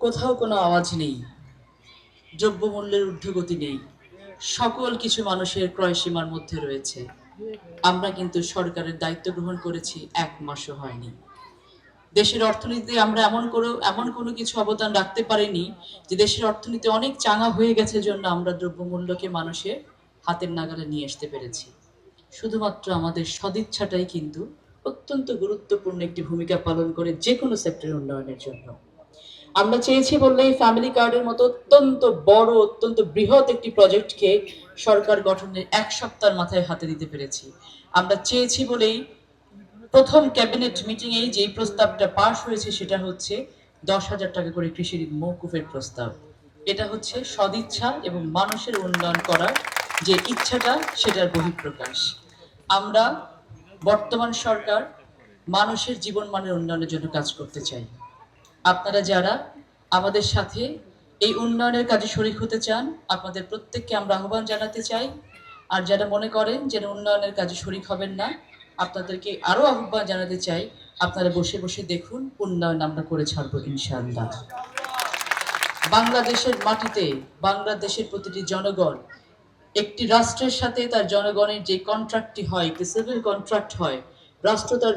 কোথাও কোনো আওয়াজ নেই, দ্রব্যমূল্যের ঊর্ধ্বগতি নেই, সকল কিছু মানুষের ক্রয় সীমার মধ্যে রয়েছে। আমরা কিন্তু সরকারের দায়িত্ব গ্রহণ করেছি, ১ মাসও হয়নি। দেশের অর্থনীতিতে আমরা এমন কোনো কিছু অবদান রাখতে পারিনি যে দেশের অর্থনীতি অনেক চাঙা হয়ে গেছে জন্য আমরা দ্রব্যমূল্যকে মানুষের হাতের নাগালে নিয়ে আসতে পেরেছি। শুধুমাত্র আমাদের সদিচ্ছাটাই কিন্তু অত্যন্ত গুরুত্বপূর্ণ একটি ভূমিকা পালন করে যেকোনো সেক্টরের উন্নয়নের জন্য। আমরা চেয়েছি বললেই ফ্যামিলি কার্ডের মতো অত্যন্ত বড়, অত্যন্ত বৃহৎ একটি প্রজেক্টকে সরকার গঠনের ১ সপ্তাহের মাথায় হাতে দিতে পেরেছি। আমরা চেয়েছি বলেই প্রথম ক্যাবিনেট মিটিংয়েই যেই প্রস্তাবটা পাস হয়েছে সেটা হচ্ছে ১০,০০০ টাকা করে কৃষি ঋণ মওকুফের প্রস্তাব। এটা হচ্ছে সদিচ্ছা এবং মানুষের উন্নয়ন করার যে ইচ্ছাটা সেটার বহিঃপ্রকাশ। আমরা বর্তমান সরকার মানুষের জীবনমানের উন্নয়নের জন্য কাজ করতে চাই। আপনারা যারা আমাদের সাথে এই উন্নয়নের কাজে শরিক হতে চান, আপনাদের প্রত্যেককে আমরা আহ্বান জানাতে চাই। আর যারা মনে করেন যে উন্নয়নের কাজে শরিক হবেন না, আপনাদেরকে আরো আহ্বান জানাতে চাই, আপনারা বসে বসে দেখুন, উন্নয়ন আমরা করে ছাড়বো ইনশাআল্লাহ। বাংলাদেশের মাটিতে বাংলাদেশের প্রতিটি জনগণ একটি রাষ্ট্রের সাথে তার জনগণের যে কন্ট্রাক্টটি হয়, একটি সিভিল কন্ট্রাক্ট হয়, রাষ্ট্র তার